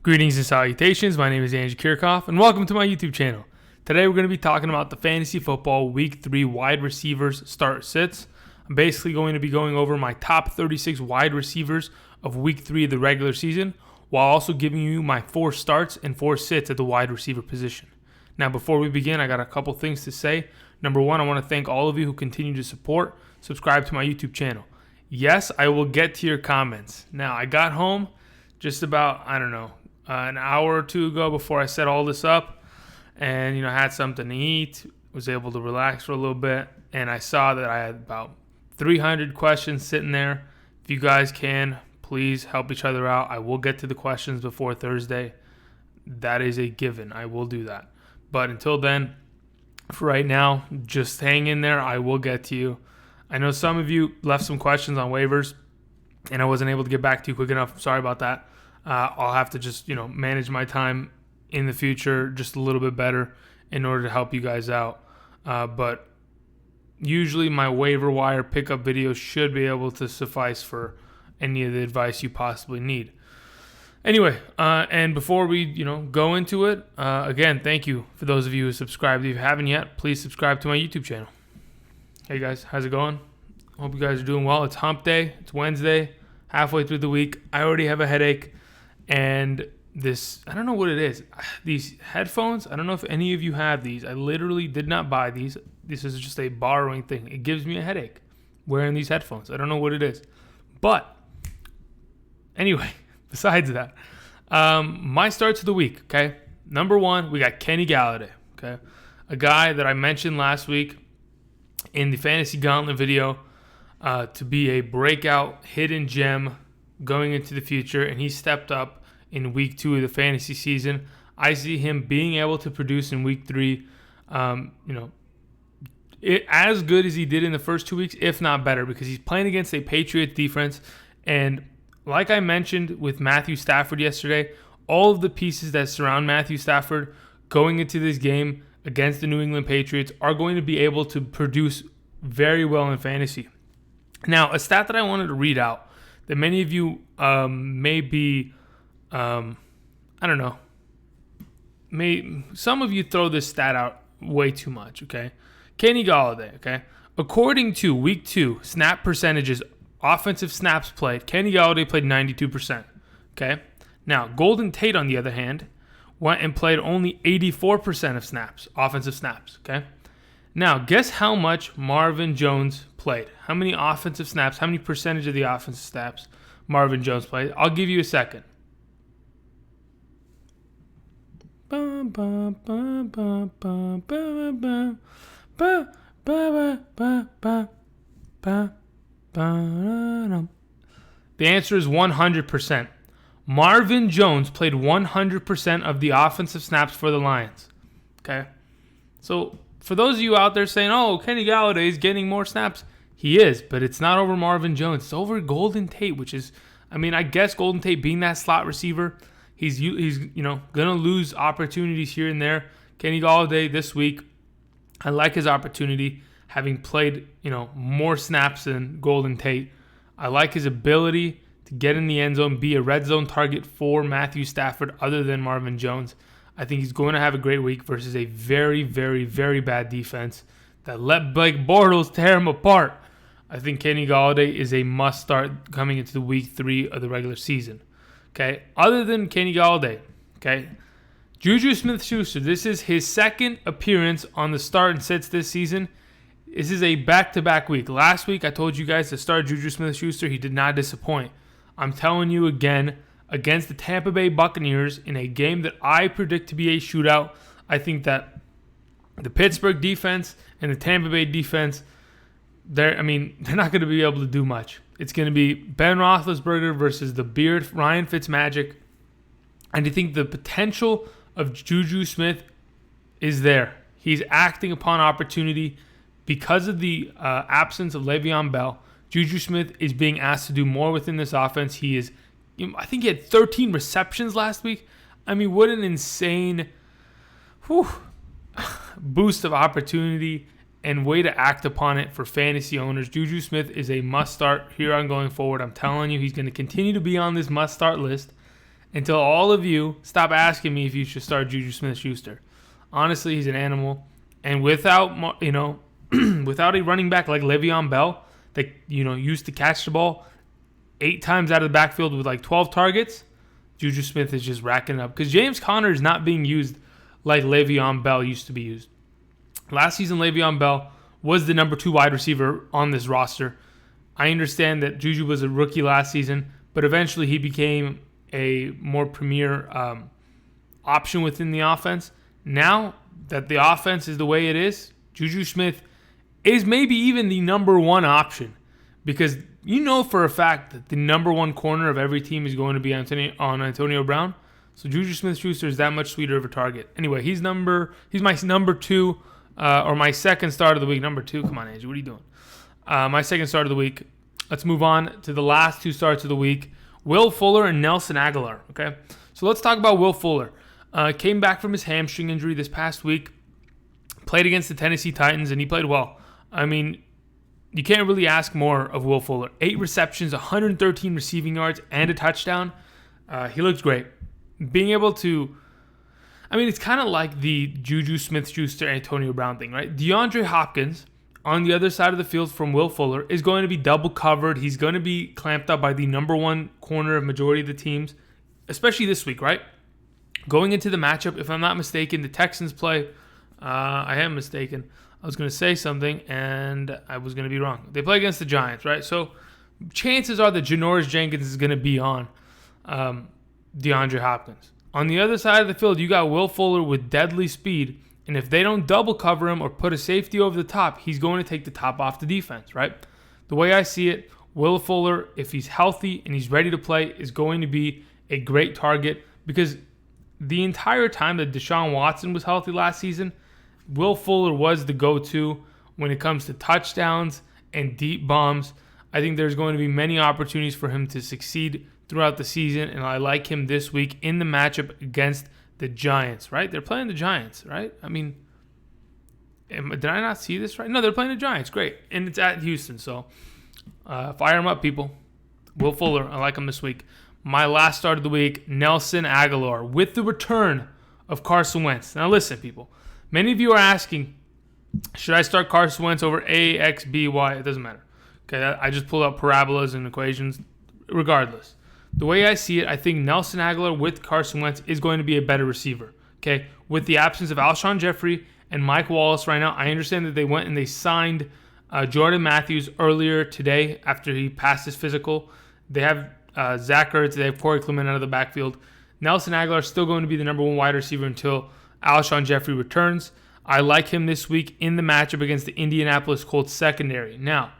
Greetings and salutations. My name is Andrew Kirchhoff, and welcome to my YouTube channel. Today we're going to be talking about the Fantasy Football Week 3 wide receivers start sits. I'm basically going to be going over my top 36 wide receivers of Week 3 of the regular season, while also giving you my 4 starts and 4 sits at the wide receiver position. Now, before we begin, I got a couple things to say. Number one, I want to thank all of you who continue to subscribe to my YouTube channel. Yes, I will get to your comments. Now, I got home just about, an hour or two ago before I set all this up, and I had something to eat, was able to relax for a little bit, and I saw that I had about 300 questions sitting there. If you guys can, please help each other out. I will get to the questions before Thursday. That is a given. I will do that. But until then, for right now, just hang in there. I will get to you. I know some of you left some questions on waivers, and I wasn't able to get back to you quick enough. Sorry about that. I'll have to just, manage my time in the future just a little bit better in order to help you guys out. But usually my waiver wire pickup videos should be able to suffice for any of the advice you possibly need. Anyway, and before we, go into it, again, thank you for those of you who subscribed. If you haven't yet, please subscribe to my YouTube channel. Hey guys, how's it going? Hope you guys are doing well. It's hump day. It's Wednesday, halfway through the week. I already have a headache. And this, I don't know what it is. These headphones, I don't know if any of you have these. I literally did not buy these. This is just a borrowing thing. It gives me a headache wearing these headphones. I don't know what it is. But anyway, besides that, my starts of the week, okay? Number one, we got Kenny Golladay, okay? A guy that I mentioned last week in the Fantasy Gauntlet video to be a breakout hidden gem going into the future, and he stepped up in week 2 of the fantasy season. I see him being able to produce in week 3, as good as he did in the first 2 weeks, if not better, because he's playing against a Patriots defense. And like I mentioned with Matthew Stafford yesterday, all of the pieces that surround Matthew Stafford going into this game against the New England Patriots are going to be able to produce very well in fantasy. Now, a stat that I wanted to read out that many of you may be, some of you throw this stat out way too much, okay? Kenny Golladay, okay? According to week 2 snap percentages, offensive snaps played, Kenny Golladay played 92%, okay? Now, Golden Tate, on the other hand, went and played only 84% of snaps, offensive snaps, okay? Now, guess how much Marvin Jones played? How many offensive snaps, how many percentage of the offensive snaps Marvin Jones played? I'll give you a second. The answer is 100%. Marvin Jones played 100% of the offensive snaps for the Lions. Okay? So, for those of you out there saying, oh, Kenny Golladay is getting more snaps, he is, but it's not over Marvin Jones. It's over Golden Tate, which is, I guess Golden Tate being that slot receiver, he's going to lose opportunities here and there. Kenny Golladay this week, I like his opportunity, having played, more snaps than Golden Tate. I like his ability to get in the end zone, be a red zone target for Matthew Stafford other than Marvin Jones. I think he's going to have a great week versus a very, very, very bad defense that let Blake Bortles tear him apart. I think Kenny Golladay is a must-start coming into the week 3 of the regular season. Okay, other than Kenny Golladay, okay, Juju Smith-Schuster, this is his second appearance on the start and sits this season. This is a back-to-back week. Last week, I told you guys to start Juju Smith-Schuster. He did not disappoint. I'm telling you again, against the Tampa Bay Buccaneers in a game that I predict to be a shootout, I think that the Pittsburgh defense and the Tampa Bay defense, they're not going to be able to do much. It's going to be Ben Roethlisberger versus the Beard, Ryan Fitzmagic. And I think the potential of Juju Smith is there. He's acting upon opportunity because of the absence of Le'Veon Bell. Juju Smith is being asked to do more within this offense. I think he had 13 receptions last week. What an insane boost of opportunity and way to act upon it for fantasy owners. Juju Smith is a must-start here on going forward. I'm telling you, he's going to continue to be on this must-start list. until all of you stop asking me if you should start Juju Smith-Schuster. Honestly, he's an animal. And without, without a running back like Le'Veon Bell that, used to catch the ball 8 times out of the backfield with like 12 targets, Juju Smith is just racking it up. Because James Conner is not being used like Le'Veon Bell used to be used. Last season, Le'Veon Bell was the number 2 wide receiver on this roster. I understand that Juju was a rookie last season, but eventually he became a more premier option within the offense. Now that the offense is the way it is, Juju Smith is maybe even the number 1 option, because for a fact that the number 1 corner of every team is going to be Antonio Brown. So Juju Smith-Schuster is that much sweeter of a target. Anyway, he's my number 2, or my second start of the week. Number 2, come on, Andrew, what are you doing? My second start of the week. Let's move on to the last 2 starts of the week. Will Fuller and Nelson Agholor. Okay, so let's talk about Will Fuller. Came back from his hamstring injury this past week. Played against the Tennessee Titans, and he played well. I mean, you can't really ask more of Will Fuller. 8 receptions, 113 receiving yards, and a touchdown. He looks great. Being able to... it's kind of like the Juju Smith-Schuster, Antonio Brown thing, right? DeAndre Hopkins, on the other side of the field from Will Fuller, is going to be double covered. He's going to be clamped up by the number 1 corner of majority of the teams, especially this week, right? Going into the matchup, if I'm not mistaken, the Texans play... I am mistaken. I was going to say something, and I was going to be wrong. They play against the Giants, right? So chances are that Janoris Jenkins is going to be on DeAndre Hopkins. On the other side of the field, you got Will Fuller with deadly speed, and if they don't double cover him or put a safety over the top, he's going to take the top off the defense, right? The way I see it, Will Fuller, if he's healthy and he's ready to play, is going to be a great target, because the entire time that Deshaun Watson was healthy last season, Will Fuller was the go-to when it comes to touchdowns and deep bombs. I think there's going to be many opportunities for him to succeed throughout the season, and I like him this week in the matchup against the Giants, right? They're playing the Giants, right? Did I not see this right? No, they're playing the Giants. Great. And it's at Houston, so fire him up, people. Will Fuller, I like him this week. My last start of the week, Nelson Agholor, with the return of Carson Wentz. Now listen, people. Many of you are asking, should I start Carson Wentz over A, X, B, Y? It doesn't matter. Okay, I just pulled up parabolas and equations. Regardless, the way I see it, I think Nelson Agholor with Carson Wentz is going to be a better receiver. Okay, with the absence of Alshon Jeffrey and Mike Wallace right now, I understand that they went and they signed Jordan Matthews earlier today after he passed his physical. They have Zach Ertz, they have Corey Clement out of the backfield. Nelson Agholor is still going to be the number 1 wide receiver until Alshon Jeffrey returns. I like him this week in the matchup against the Indianapolis Colts secondary. Now,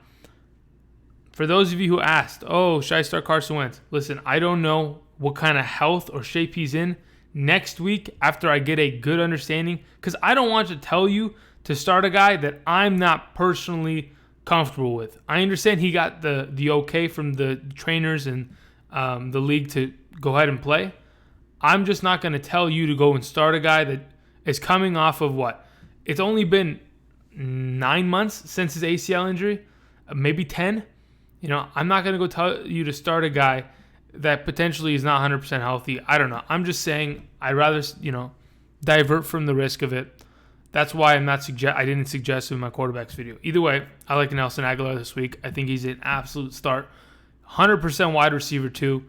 for those of you who asked, should I start Carson Wentz? Listen, I don't know what kind of health or shape he's in next week after I get a good understanding, because I don't want to tell you to start a guy that I'm not personally comfortable with. I understand he got the okay from the trainers and the league to go ahead and play. I'm just not going to tell you to go and start a guy that is coming off of what? It's only been 9 months since his ACL injury, maybe 10. I'm not going to go tell you to start a guy that potentially is not 100% healthy. I don't know. I'm just saying I'd rather, divert from the risk of it. That's why I didn't suggest it in my quarterbacks video. Either way, I like Nelson Agholor this week. I think he's an absolute start. 100% wide receiver too,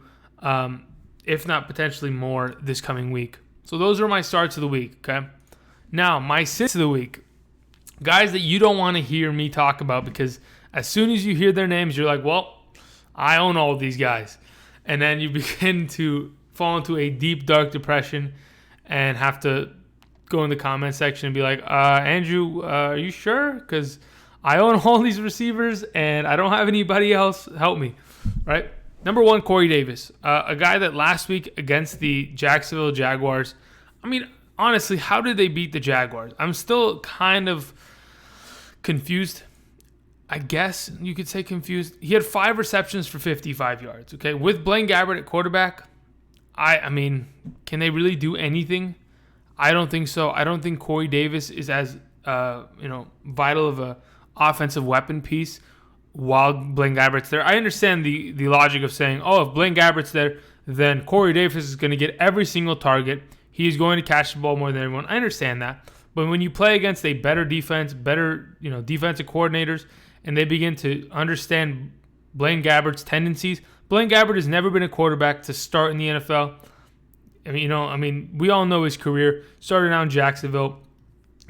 if not potentially more this coming week. So those are my starts of the week, okay? Now, my sits of the week. Guys that you don't want to hear me talk about, because as soon as you hear their names, you're like, well, I own all of these guys. And then you begin to fall into a deep, dark depression and have to go in the comment section and be like, Andrew, are you sure? Because I own all these receivers and I don't have anybody else help me, right? Number 1, Corey Davis, a guy that last week against the Jacksonville Jaguars, honestly, how did they beat the Jaguars? I'm still kind of confused. I guess you could say confused. He had 5 receptions for 55 yards, okay? With Blaine Gabbert at quarterback, I mean, can they really do anything? I don't think so. I don't think Corey Davis is as, vital of a offensive weapon piece while Blaine Gabbert's there. I understand the logic of saying, if Blaine Gabbert's there, then Corey Davis is going to get every single target. He's going to catch the ball more than everyone. I understand that. But when you play against a better defense, better defensive coordinators, and they begin to understand Blaine Gabbert's tendencies, Blaine Gabbert has never been a quarterback to start in the NFL. We all know his career. Started out in Jacksonville,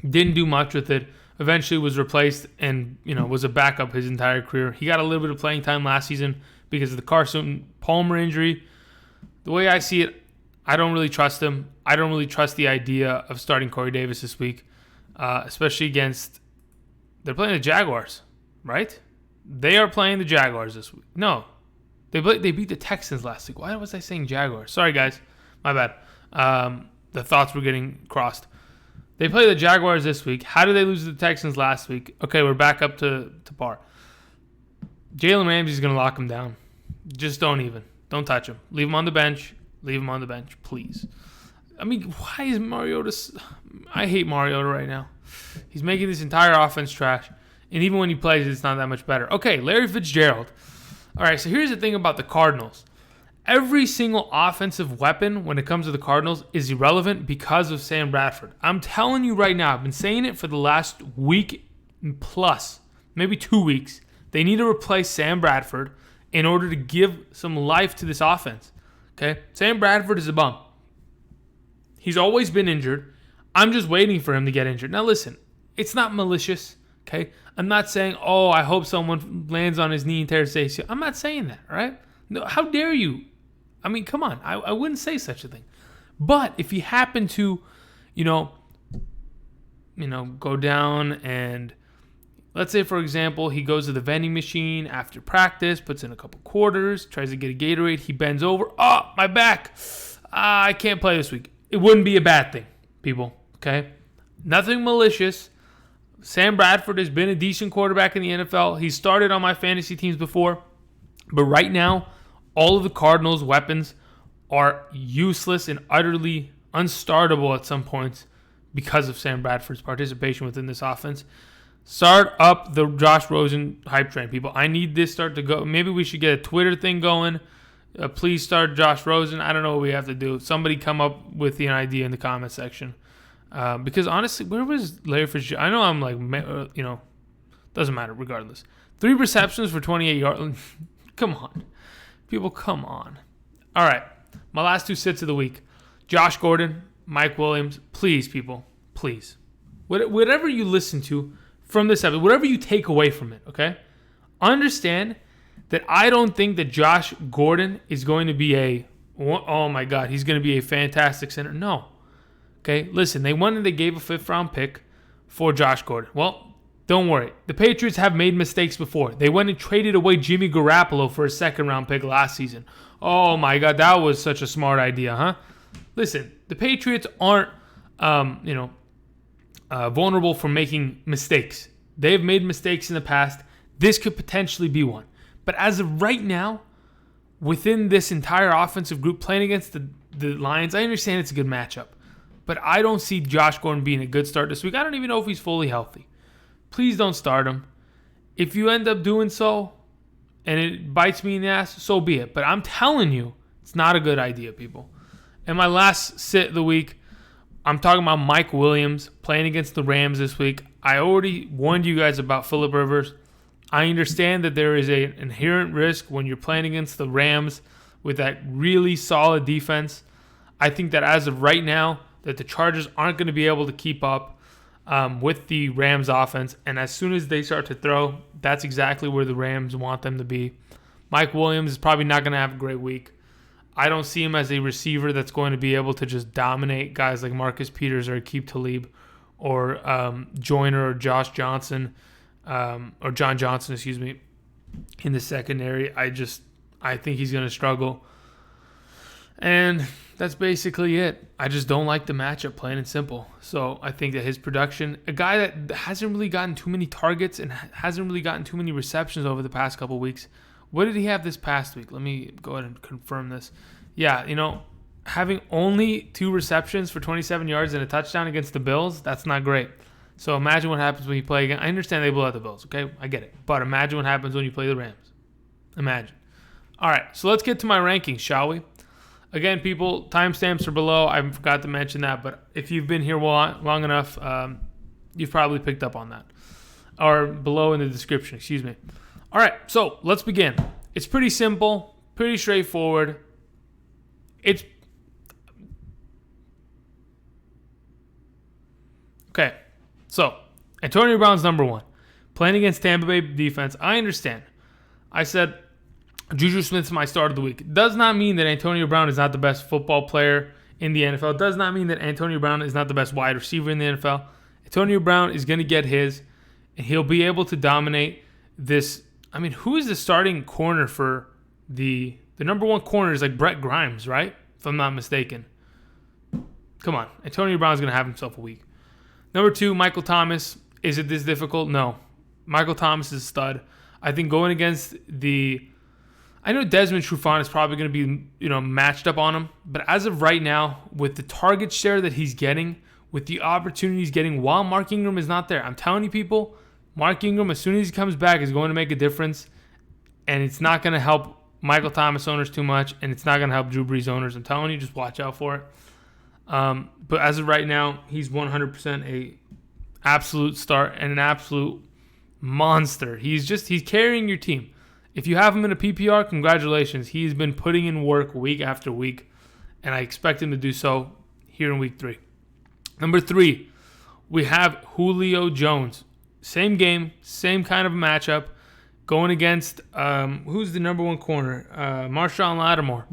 didn't do much with it. Eventually was replaced and was a backup his entire career. He got a little bit of playing time last season because of the Carson Palmer injury. The way I see it, I don't really trust him. I don't really trust the idea of starting Corey Davis this week, especially against. They're playing the Jaguars, right? They are playing the Jaguars this week. No, they beat the Texans last week. Why was I saying Jaguars? Sorry, guys. My bad. The thoughts were getting crossed. They play the Jaguars this week. How did they lose to the Texans last week? Okay, we're back up to par. Jalen Ramsey's going to lock him down. Just don't touch him. Leave him on the bench. Leave him on the bench, please. I mean, why is Mariota... I hate Mariota right now. He's making this entire offense trash. And even when he plays, it's not that much better. Okay, Larry Fitzgerald. All right, so here's the thing about the Cardinals. Every single offensive weapon when it comes to the Cardinals is irrelevant because of Sam Bradford. I'm telling you right now, I've been saying it for the last week plus, maybe 2 weeks. They need to replace Sam Bradford in order to give some life to this offense. Okay? Sam Bradford is a bum. He's always been injured. I'm just waiting for him to get injured. Now listen, it's not malicious. Okay? I'm not saying, I hope someone lands on his knee and tears his ACL. I'm not saying that, right? No, how dare you? I mean, come on. I wouldn't say such a thing. But if he happened to, go down and let's say, for example, he goes to the vending machine after practice, puts in a couple quarters, tries to get a Gatorade, he bends over. Oh, my back. I can't play this week. It wouldn't be a bad thing, people. Okay? Nothing malicious. Sam Bradford has been a decent quarterback in the NFL. He's started on my fantasy teams before. But right now, all of the Cardinals' weapons are useless and utterly unstartable at some points because of Sam Bradford's participation within this offense. Start up the Josh Rosen hype train, people. I need this start to go. Maybe we should get a Twitter thing going. Please start Josh Rosen. I don't know what we have to do. Somebody come up with an idea in the comment section. Because honestly, where was Larry Fitzgerald? I know I'm like, doesn't matter regardless. 3 receptions for 28 yards. Come on. People, come on. All right. My last 2 sits of the week. Josh Gordon, Mike Williams. Please, people. Please. Whatever you listen to from this episode, whatever you take away from it, okay? Understand that I don't think that Josh Gordon is going to be he's going to be a fantastic center. No. Okay? Listen, they gave a 5th-round pick for Josh Gordon. Well, don't worry. The Patriots have made mistakes before. They went and traded away Jimmy Garoppolo for a 2nd-round pick last season. Oh, my God. That was such a smart idea, huh? Listen, the Patriots aren't, vulnerable for making mistakes. They've made mistakes in the past. This could potentially be one. But as of right now, within this entire offensive group playing against the Lions, I understand it's a good matchup. But I don't see Josh Gordon being a good start this week. I don't even know if he's fully healthy. Please don't start him. If you end up doing so and it bites me in the ass, so be it. But I'm telling you, it's not a good idea, people. And my last sit of the week, I'm talking about Mike Williams playing against the Rams this week. I already warned you guys about Phillip Rivers. I understand that there is an inherent risk when you're playing against the Rams with that really solid defense. I think that as of right now, that the Chargers aren't going to be able to keep up with the Rams offense. And as soon as they start to throw, that's exactly where the Rams want them to be. Mike Williams is probably not going to have a great week. I don't see him as a receiver that's going to be able to just dominate guys like Marcus Peters or Aqib Talib or Joyner or Josh Johnson or John Johnson, in the secondary. I think he's going to struggle. And that's basically it. I just don't like the matchup, plain and simple. So I think that his production, a guy that hasn't really gotten too many targets and hasn't really gotten too many receptions over the past couple weeks. What did he have this past week? Let me go ahead and confirm this. Yeah, having only 2 receptions for 27 yards and a touchdown against the Bills, that's not great. So imagine what happens when you play again. I understand they blow out the Bills, okay? I get it. But imagine what happens when you play the Rams. Imagine. All right, so let's get to my rankings, shall we? Again, people, timestamps are below. I forgot to mention that, but if you've been here long enough, you've probably picked up on that. Or below in the description, excuse me. All right, so let's begin. It's pretty simple, pretty straightforward. Okay, so Antonio Brown's number one. Playing against Tampa Bay defense, I understand. I said Juju Smith's my start of the week. Does not mean that Antonio Brown is not the best football player in the NFL. Does not mean that Antonio Brown is not the best wide receiver in the NFL. Antonio Brown is going to get his, and he'll be able to dominate this. I mean, who is the starting corner for the number one corner is like Brett Grimes, right? If I'm not mistaken. Come on. Antonio Brown's going to have himself a week. Number two, Michael Thomas. Is it this difficult? No. Michael Thomas is a stud. I think going against I know Desmond Trufant is probably going to be, matched up on him. But as of right now, with the target share that he's getting, with the opportunities he's getting while Mark Ingram is not there, I'm telling you people, Mark Ingram, as soon as he comes back, is going to make a difference. And it's not going to help Michael Thomas owners too much. And it's not going to help Drew Brees owners. I'm telling you, just watch out for it. But as of right now, he's 100% a absolute start and an absolute monster. He's carrying your team. If you have him in a PPR, congratulations. He's been putting in work week after week, and I expect him to do so here in week 3. Number 3, we have Julio Jones. Same game, same kind of matchup, going against who's the number one corner? Marshawn Lattimore.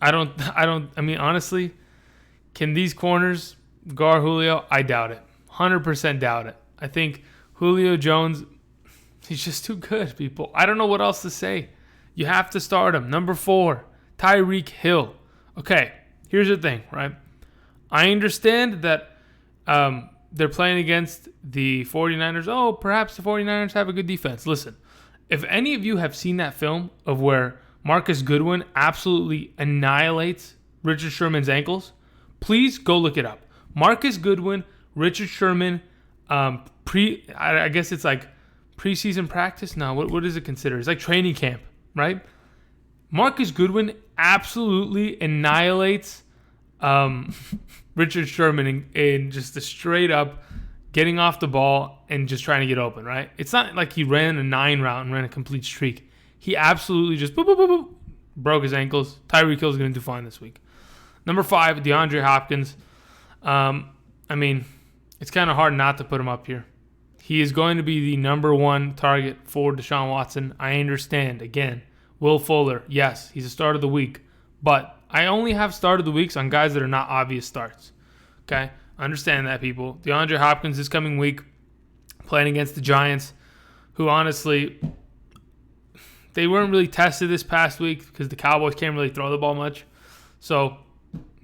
I mean, honestly, can these corners guard Julio? I doubt it. 100% doubt it. I think Julio Jones, he's just too good, people. I don't know what else to say. You have to start him. Number 4, Tyreek Hill. Okay, here's the thing, right? I understand that they're playing against the 49ers. Oh, perhaps the 49ers have a good defense. Listen, if any of you have seen that film of where Marcus Goodwin absolutely annihilates Richard Sherman's ankles, please go look it up. Marcus Goodwin, Richard Sherman, I guess it's like preseason practice. No, what is it considered? It's like training camp, right? Marcus Goodwin absolutely annihilates Richard Sherman in just a straight up getting off the ball and just trying to get open, right? It's not like he ran a 9 route and ran a complete streak. He absolutely just boop, boop, boop, boop, broke his ankles. Tyreek Hill's going to do fine this week. Number 5, DeAndre Hopkins. I mean, it's kind of hard not to put him up here. He is going to be the number 1 target for Deshaun Watson. I understand. Again, Will Fuller, yes, he's a start of the week. But I only have start of the weeks on guys that are not obvious starts. Okay? Understand that, people. DeAndre Hopkins this coming week playing against the Giants, who honestly, they weren't really tested this past week because the Cowboys can't really throw the ball much. So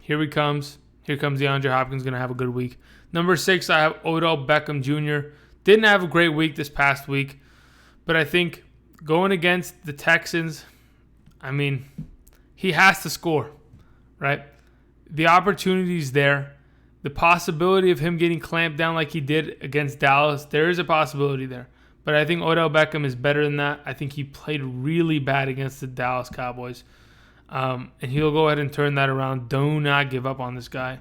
here he comes. Here comes DeAndre Hopkins, going to have a good week. Number 6, I have Odell Beckham Jr. Didn't have a great week this past week, but I think going against the Texans, I mean, he has to score, right? The opportunity's there. The possibility of him getting clamped down like he did against Dallas, there is a possibility there. But I think Odell Beckham is better than that. I think he played really bad against the Dallas Cowboys. And he'll go ahead and turn that around. Do not give up on this guy.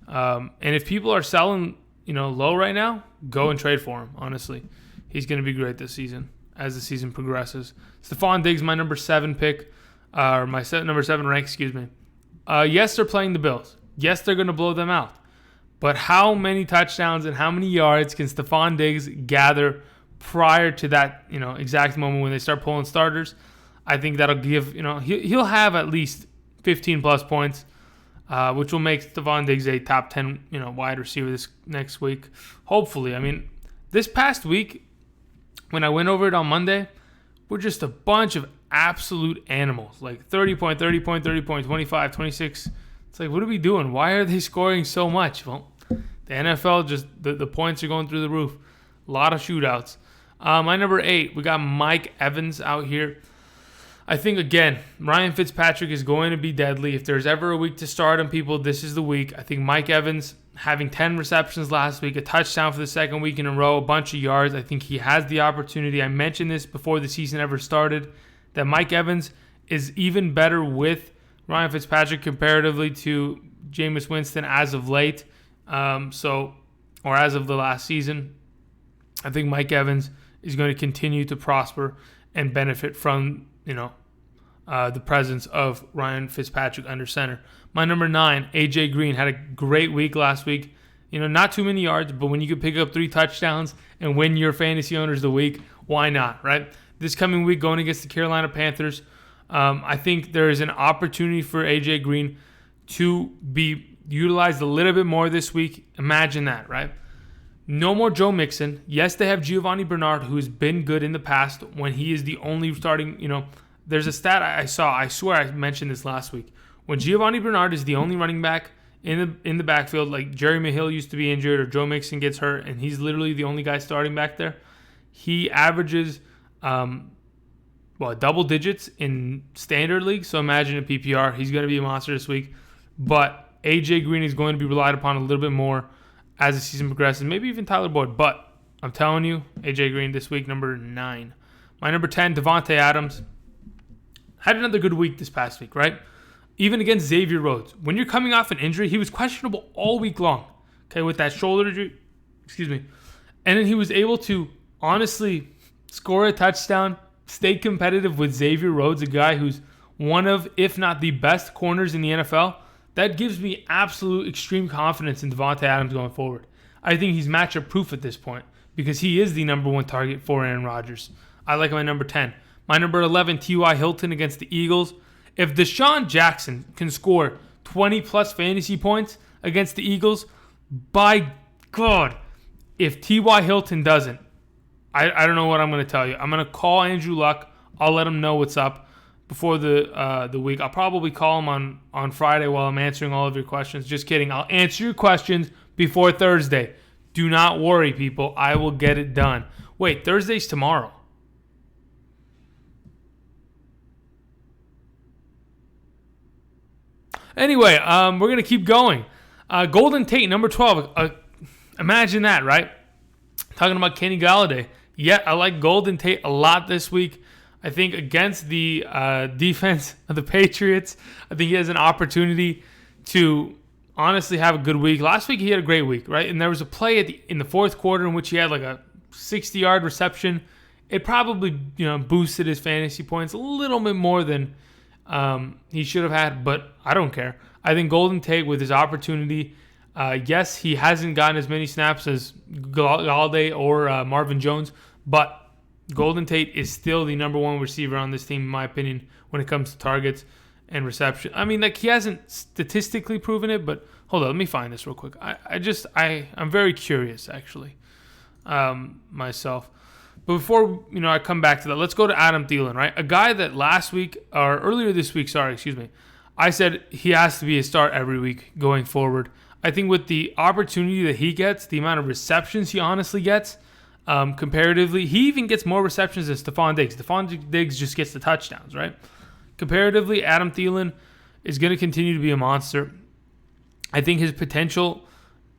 And if people are selling, low right now, go and trade for him, honestly. He's going to be great this season as the season progresses. Stephon Diggs, my number 7 pick, or my number 7 rank, excuse me. Yes, they're playing the Bills. Yes, they're going to blow them out. But how many touchdowns and how many yards can Stephon Diggs gather prior to that, exact moment when they start pulling starters? I think that'll give, he'll have at least 15 plus points, which will make Stephon Diggs a top 10, wide receiver this next week. Hopefully. I mean, this past week, when I went over it on Monday, we're just a bunch of absolute animals, like 30 point, 30 point, 30 point, 25, 26. It's like, what are we doing? Why are they scoring so much? Well, the NFL, just the points are going through the roof. A lot of shootouts. My number 8, we got Mike Evans out here. I think, again, Ryan Fitzpatrick is going to be deadly. If there's ever a week to start him, people, this is the week. I think Mike Evans, having 10 receptions last week, a touchdown for the second week in a row, a bunch of yards. I think he has the opportunity. I mentioned this before the season ever started, that Mike Evans is even better with Ryan Fitzpatrick comparatively to Jameis Winston as of late, or as of the last season. I think Mike Evans is going to continue to prosper and benefit from, the presence of Ryan Fitzpatrick under center. My number 9, AJ Green, had a great week last week. Not too many yards, but when you can pick up 3 touchdowns and win your fantasy owners the week, why not, right? This coming week going against the Carolina Panthers, I think there is an opportunity for AJ Green to be utilized a little bit more this week. Imagine that, right? No more Joe Mixon. Yes, they have Giovanni Bernard, who has been good in the past when he is the only starting, there's a stat I saw. I swear I mentioned this last week. When Giovanni Bernard is the only running back in the backfield, like Jerry Hill used to be injured or Joe Mixon gets hurt, and he's literally the only guy starting back there, he averages double digits in standard league. So imagine a PPR. He's going to be a monster this week. But AJ Green is going to be relied upon a little bit more as the season progresses. Maybe even Tyler Boyd. But I'm telling you, AJ Green this week, number 9. My number 10, Devontae Adams, had another good week this past week, right? Even against Xavier Rhodes. When you're coming off an injury, he was questionable all week long, okay, with that shoulder injury. And then he was able to honestly score a touchdown, stay competitive with Xavier Rhodes, a guy who's one of, if not the best corners in the NFL. That gives me absolute extreme confidence in Devontae Adams going forward. I think he's matchup proof at this point because he is the number 1 target for Aaron Rodgers. I like my number 10. My number 11, T.Y. Hilton against the Eagles. If Deshaun Jackson can score 20-plus fantasy points against the Eagles, by God, if T.Y. Hilton doesn't, I don't know what I'm going to tell you. I'm going to call Andrew Luck. I'll let him know what's up before the week. I'll probably call him on Friday while I'm answering all of your questions. Just kidding. I'll answer your questions before Thursday. Do not worry, people. I will get it done. Wait, Thursday's tomorrow. Anyway, we're going to keep going. Golden Tate, number 12. Imagine that, right? Talking about Kenny Golladay. Yeah, I like Golden Tate a lot this week. I think against the defense of the Patriots, I think he has an opportunity to honestly have a good week. Last week he had a great week, right? And there was a play in the fourth quarter in which he had like a 60-yard reception. It probably boosted his fantasy points a little bit more than he should have had, but I don't care. I think Golden Tate with his opportunity, yes, he hasn't gotten as many snaps as Golladay or Marvin Jones, but Golden Tate is still the number 1 receiver on this team, in my opinion, when it comes to targets and reception. I mean, he hasn't statistically proven it, but hold on, let me find this real quick. I'm very curious, actually, myself. But before I come back to that, let's go to Adam Thielen, right? A guy that earlier this week, I said he has to be a start every week going forward. I think with the opportunity that he gets, the amount of receptions he honestly gets, comparatively, he even gets more receptions than Stephon Diggs. Stephon Diggs just gets the touchdowns, right? Comparatively, Adam Thielen is going to continue to be a monster. I think his potential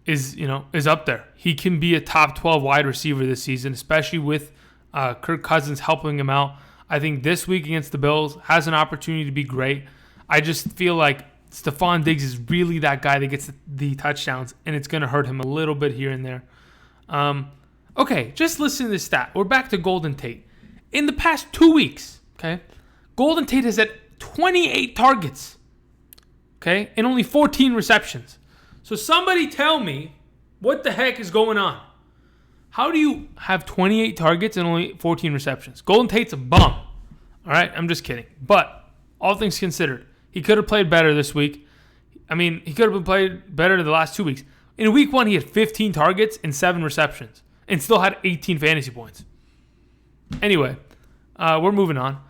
is up there. He can be a top 12 wide receiver this season, especially with Kirk Cousins helping him out. I think this week against the Bills has an opportunity to be great. I just feel like Stephon Diggs is really that guy that gets the touchdowns, and it's going to hurt him a little bit here and there. Okay, just listen to this stat. We're back to Golden Tate. In the past 2 weeks, okay, Golden Tate has had 28 targets, okay, and only 14 receptions. So somebody tell me what the heck is going on. How do you have 28 targets and only 14 receptions? Golden Tate's a bum. All right, I'm just kidding. But all things considered, he could have played better this week. I mean, he could have played better the last 2 weeks. In week 1, he had 15 targets and 7 receptions and still had 18 fantasy points. Anyway, we're moving on.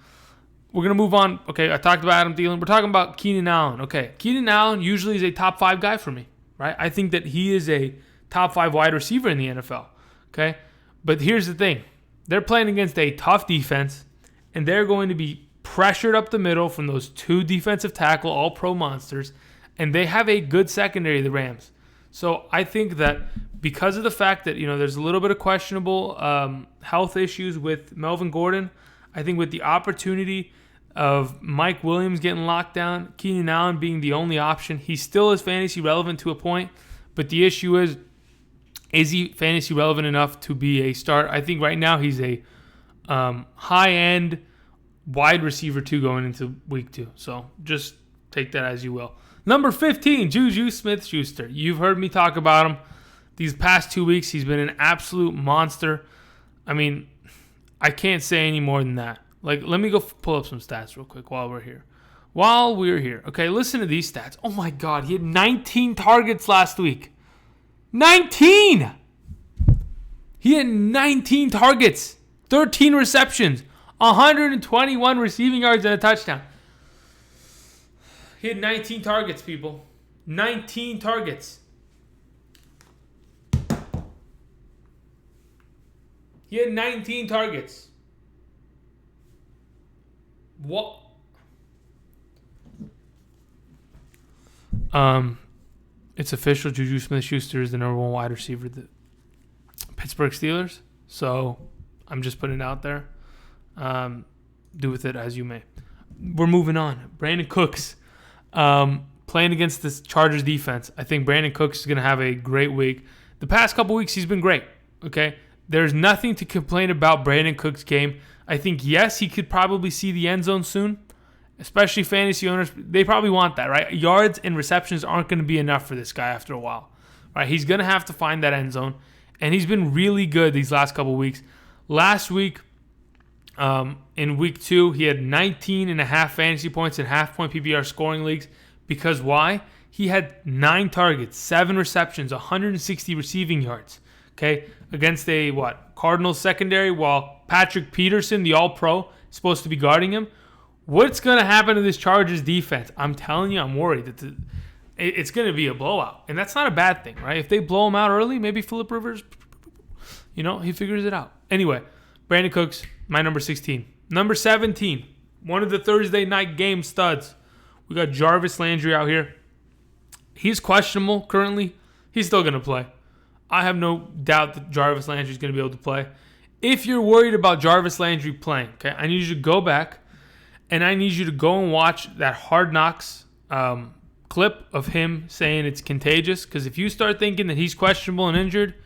We're going to move on. Okay, I talked about Adam Thielen. We're talking about Keenan Allen. Okay, Keenan Allen usually is a top 5 guy for me, right? I think that he is a top 5 wide receiver in the NFL, okay? But here's the thing. They're playing against a tough defense, and they're going to be pressured up the middle from those 2 defensive tackle all-pro monsters, and they have a good secondary, the Rams. So I think that because of the fact that, there's a little bit of questionable health issues with Melvin Gordon, I think with the opportunity of Mike Williams getting locked down, Keenan Allen being the only option. He still is fantasy relevant to a point, but the issue is he fantasy relevant enough to be a start? I think right now he's a high-end wide receiver 2 going into week 2. So just take that as you will. Number 15, Juju Smith-Schuster. You've heard me talk about him. These past 2 weeks, he's been an absolute monster. I mean, I can't say any more than that. Like, let me go pull up some stats real quick while we're here. Okay, listen to these stats. Oh, my God. He had 19 targets last week. 19! He had 19 targets, 13 receptions, 121 receiving yards, and a touchdown. He had 19 targets, people. 19 targets. He had 19 targets. What? It's official. Juju Smith-Schuster is the number 1 wide receiver of the Pittsburgh Steelers. So I'm just putting it out there. Do with it as you may. We're moving on. Brandon Cooks playing against this Chargers defense. I think Brandon Cooks is going to have a great week. The past couple weeks he's been great. Okay, there's nothing to complain about Brandon Cooks' game. I think, yes, he could probably see the end zone soon, especially fantasy owners. They probably want that, right? Yards and receptions aren't going to be enough for this guy after a while, right? He's going to have to find that end zone, and he's been really good these last couple weeks. Last week, in week 2, he had 19.5 fantasy points in half-point PPR scoring leagues. Because why? He had 9 targets, 7 receptions, 160 receiving yards. Okay, against a Cardinals secondary, while Patrick Peterson, the All-Pro, is supposed to be guarding him. What's going to happen to this Chargers defense? I'm telling you, I'm worried that it's going to be a blowout, and that's not a bad thing, right? If they blow him out early, maybe Phillip Rivers, he figures it out. Anyway, Brandon Cooks, my number 16. Number 17, one of the Thursday night game studs. We got Jarvis Landry out here. He's questionable currently. He's still going to play. I have no doubt that Jarvis Landry is going to be able to play. If you're worried about Jarvis Landry playing, okay, I need you to go back and I need you to go and watch that Hard Knocks clip of him saying it's contagious. Because if you start thinking that he's questionable and injured,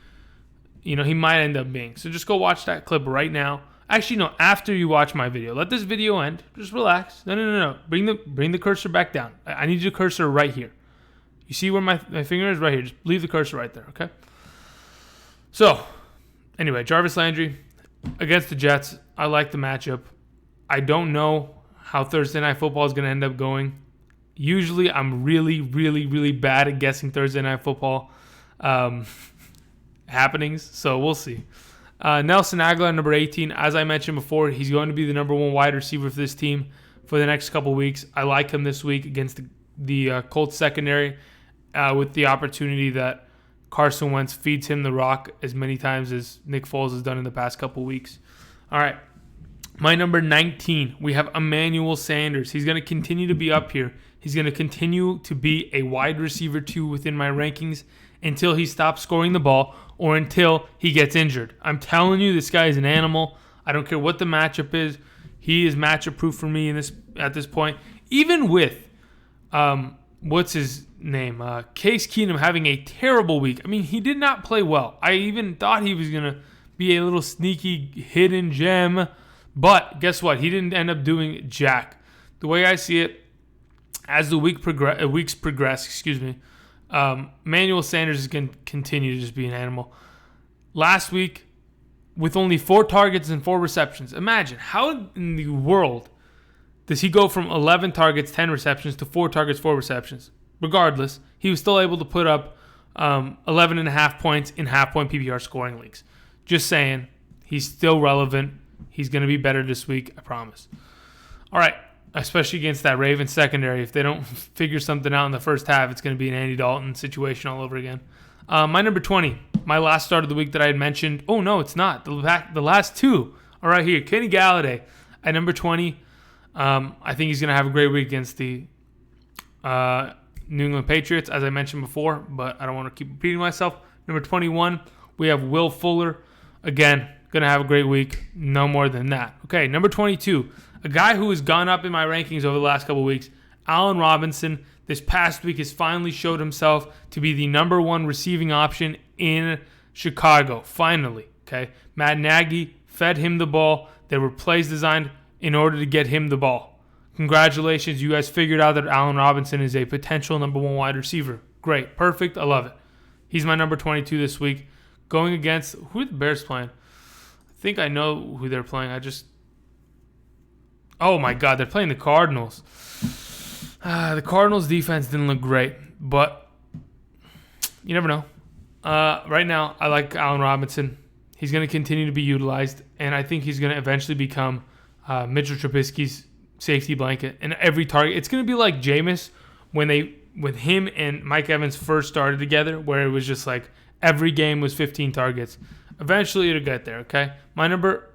he might end up being. So just go watch that clip right now. Actually, no, after you watch my video. Let this video end. Just relax. No. Bring the cursor back down. I need your cursor right here. You see where my finger is? Right here. Just leave the cursor right there, okay? So, anyway, Jarvis Landry against the Jets. I like the matchup. I don't know how Thursday Night Football is going to end up going. Usually, I'm really, really, really bad at guessing Thursday Night Football happenings, so we'll see. Nelson Agholor, number 18. As I mentioned before, he's going to be the number 1 wide receiver for this team for the next couple weeks. I like him this week against the Colts secondary with the opportunity that Carson Wentz feeds him the rock as many times as Nick Foles has done in the past couple weeks. All right. My number 19, we have Emmanuel Sanders. He's going to continue to be up here. He's going to continue to be a wide receiver 2 within my rankings until he stops scoring the ball or until he gets injured. I'm telling you, this guy is an animal. I don't care what the matchup is. He is matchup proof for me at this point. Even with what's his name? Case Keenum having a terrible week. I mean, he did not play well. I even thought he was going to be a little sneaky hidden gem. But guess what? He didn't end up doing jack. The way I see it, as the weeks progress, Emmanuel Sanders is going to continue to just be an animal. Last week, with only 4 targets and 4 receptions. Imagine, how in the world does he go from 11 targets, 10 receptions to 4 targets, 4 receptions? Regardless, he was still able to put up 11.5 points in half-point PPR scoring leagues. Just saying, he's still relevant. He's going to be better this week, I promise. All right, especially against that Ravens secondary. If they don't figure something out in the first half, it's going to be an Andy Dalton situation all over again. My number 20, my last start of the week that I had mentioned. Oh, no, it's not. The last 2 are right here. Kenny Golladay at number 20. I think he's going to have a great week against the New England Patriots, as I mentioned before, but I don't want to keep repeating myself. Number 21, we have Will Fuller. Again, going to have a great week. No more than that. Okay, number 22, a guy who has gone up in my rankings over the last couple of weeks, Allen Robinson. This past week has finally showed himself to be the number one receiving option in Chicago. Finally, okay? Matt Nagy fed him the ball. There were plays designed in order to get him the ball. Congratulations. You guys figured out that Allen Robinson is a potential number one wide receiver. Great. Perfect. I love it. He's my number 22 this week. Going against, who are the Bears playing? I think I know who they're playing. Oh my God, they're playing the Cardinals. The Cardinals defense didn't look great, but you never know. Right now, I like Allen Robinson. He's going to continue to be utilized, and I think he's going to eventually become Mitchell Trubisky's safety blanket. And every target, it's going to be like Jameis with him and Mike Evans first started together, where it was just like every game was 15 targets. Eventually, it'll get there, okay? My number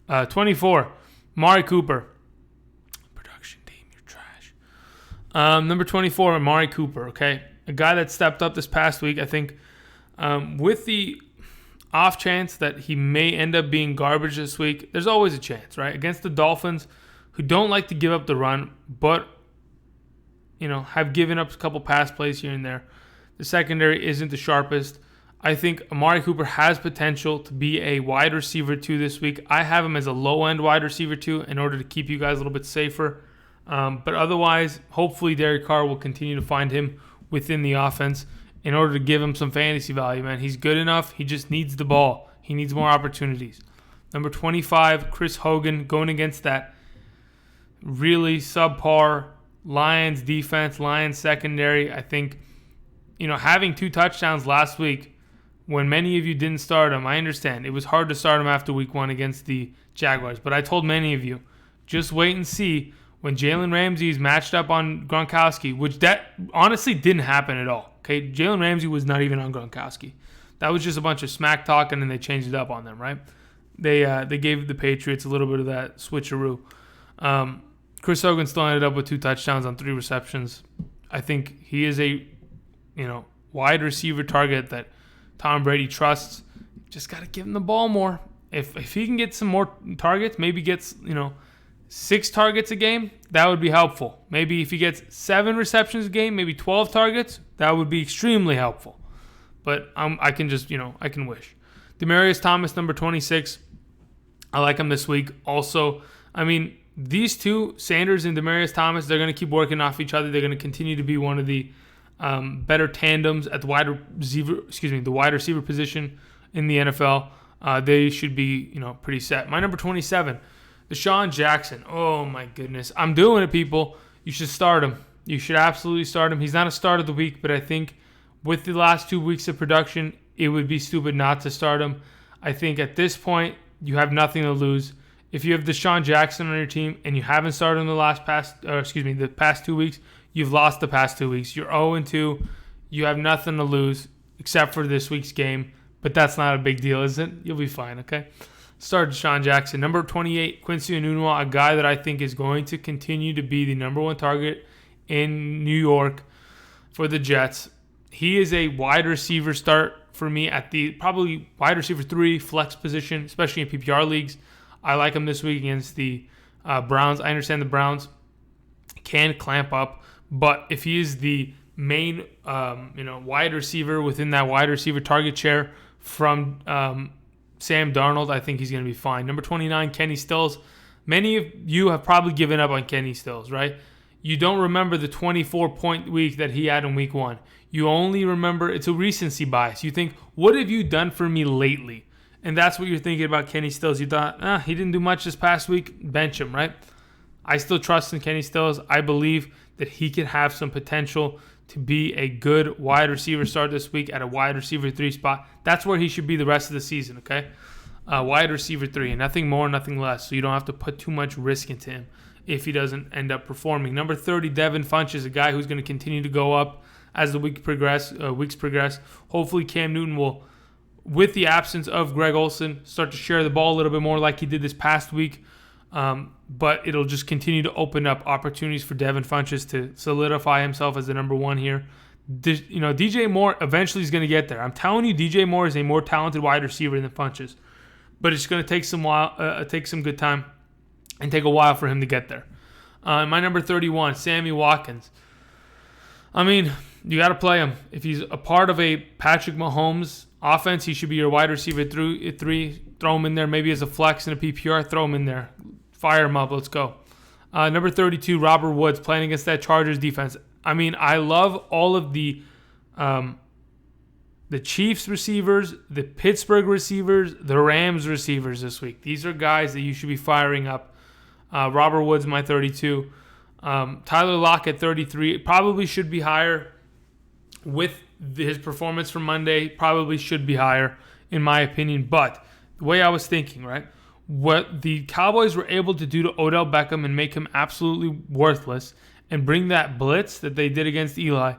24, Amari Cooper. Production team, you're trash. Number 24, Amari Cooper, okay? A guy that stepped up this past week, I think, with the off chance that he may end up being garbage this week. There's always a chance, right? Against the Dolphins, who don't like to give up the run, but, have given up a couple pass plays here and there. The secondary isn't the sharpest. I think Amari Cooper has potential to be a wide receiver 2 this week. I have him as a low-end wide receiver 2 in order to keep you guys a little bit safer. But otherwise, hopefully Derek Carr will continue to find him within the offense in order to give him some fantasy value, man. He's good enough. He just needs the ball. He needs more opportunities. Number 25, Chris Hogan, going against that really subpar Lions defense, Lions secondary. I think, having 2 touchdowns last week when many of you didn't start him, I understand. It was hard to start him after week 1 against the Jaguars. But I told many of you, just wait and see when Jalen Ramsey is matched up on Gronkowski, which that honestly didn't happen at all. Okay, Jalen Ramsey was not even on Gronkowski. That was just a bunch of smack talking, and they changed it up on them, right? They gave the Patriots a little bit of that switcheroo. Chris Hogan still ended up with 2 touchdowns on 3 receptions. I think he is a wide receiver target that Tom Brady trusts. Just got to give him the ball more. If he can get some more targets, maybe gets 6 targets a game, that would be helpful. Maybe if he gets 7 receptions a game, maybe 12 targets, that would be extremely helpful. But I can just, I can wish. Demaryius Thomas, number 26. I like him this week. Also, these two, Sanders and Demaryius Thomas, they're going to keep working off each other. They're going to continue to be one of the better tandems at the wide receiver position in the NFL. They should be, pretty set. My number 27, Deshaun Jackson. Oh my goodness, I'm doing it, people. You should start him. You should absolutely start him. He's not a start of the week, but I think with the last 2 weeks of production, it would be stupid not to start him. I think at this point, you have nothing to lose. If you have Deshaun Jackson on your team and you haven't started him the past 2 weeks, you've lost the past 2 weeks. You're 0-2. You have nothing to lose except for this week's game, but that's not a big deal, is it? You'll be fine, okay? Start Deshaun Jackson. Number 28, Quincy Enunwa, a guy that I think is going to continue to be the number 1 target in New York for the Jets. He is a wide receiver start for me at the probably wide receiver 3 flex position, especially in PPR leagues. I like him this week against the Browns. I understand the Browns can clamp up, but if he is the main wide receiver within that wide receiver target share from Sam Darnold, I think he's going to be fine. Number 29, Kenny Stills. Many of you have probably given up on Kenny Stills, right? You don't remember the 24-point week that he had in week 1. You only remember, it's a recency bias. You think, what have you done for me lately? And that's what you're thinking about Kenny Stills. You thought, he didn't do much this past week. Bench him, right? I still trust in Kenny Stills. I believe that he can have some potential to be a good wide receiver start this week at a wide receiver 3 spot. That's where he should be the rest of the season, okay? Wide receiver 3, and nothing more, nothing less. So you don't have to put too much risk into him if he doesn't end up performing. Number 30, Devin Funchess, a guy who's going to continue to go up as the weeks progress. Hopefully Cam Newton will, with the absence of Greg Olsen, start to share the ball a little bit more like he did this past week. But it'll just continue to open up opportunities for Devin Funchess to solidify himself as the number 1 here. DJ Moore eventually is going to get there. I'm telling you, DJ Moore is a more talented wide receiver than Funchess, but it's going to take some good time, and take a while for him to get there. My number 31, Sammy Watkins. I mean, you got to play him. If he's a part of a Patrick Mahomes offense, he should be your wide receiver 3. Throw him in there, maybe as a flex in a PPR. Throw him in there. Fire him up. Let's go. Number 32, Robert Woods, playing against that Chargers defense. I mean, I love all of the Chiefs receivers, the Pittsburgh receivers, the Rams receivers this week. These are guys that you should be firing up. Robert Woods, my 32. Tyler Lockett, 33. Probably should be higher with his performance from Monday. Probably should be higher, in my opinion. But the way I was thinking, right? What the Cowboys were able to do to Odell Beckham and make him absolutely worthless and bring that blitz that they did against Eli.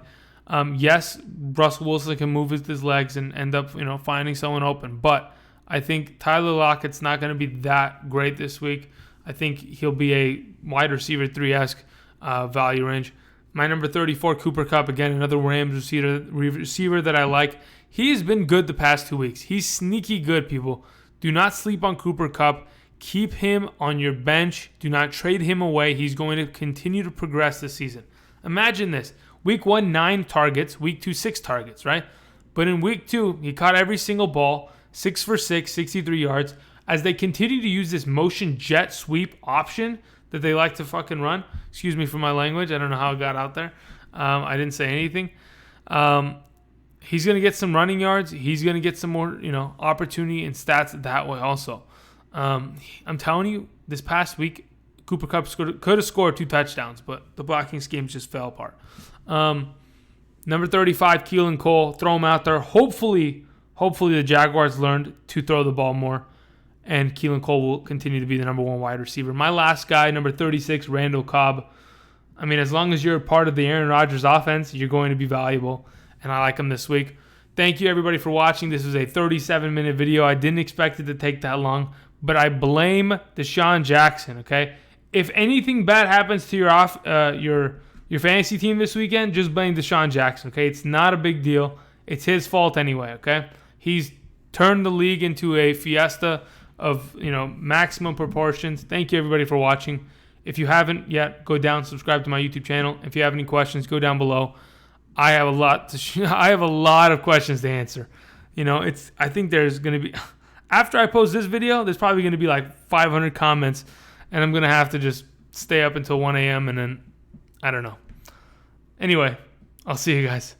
Yes, Russell Wilson can move with his legs and end up, finding someone open. But I think Tyler Lockett's not going to be that great this week. I think he'll be a wide receiver 3-esque value range. My number 34, Cooper Kupp, again, another Rams receiver that I like. He's been good the past 2 weeks. He's sneaky good, people. Do not sleep on Cooper Kupp. Keep him on your bench. Do not trade him away. He's going to continue to progress this season. Imagine this. Week 1, 9 targets. Week 2, 6 targets, right? But in week 2, he caught every single ball, 6 for 6, 63 yards. As they continue to use this motion jet sweep option that they like to fucking run. Excuse me for my language. I don't know how it got out there. I didn't say anything. He's going to get some running yards. He's going to get some more, opportunity and stats that way also. I'm telling you, this past week, Cooper Kupp could have scored 2 touchdowns, but the blocking schemes just fell apart. Number 35, Keelan Cole. Throw him out there. Hopefully the Jaguars learned to throw the ball more, and Keelan Cole will continue to be the number 1 wide receiver. My last guy, number 36, Randall Cobb. I mean, as long as you're a part of the Aaron Rodgers offense, you're going to be valuable, and I like him this week. Thank you, everybody, for watching. This was a 37-minute video. I didn't expect it to take that long, but I blame Deshaun Jackson, okay? If anything bad happens to your fantasy team this weekend, just blame Deshaun Jackson, okay? It's not a big deal. It's his fault anyway, okay? He's turned the league into a fiesta of, maximum proportions. Thank you, everybody, for watching. If you haven't yet, go down, subscribe to my YouTube channel. If you have any questions, go down below. I have a lot of questions to answer. I think there's going to be, after I post this video, there's probably going to be like 500 comments, and I'm going to have to just stay up until 1 a.m. and then, I don't know. Anyway, I'll see you guys.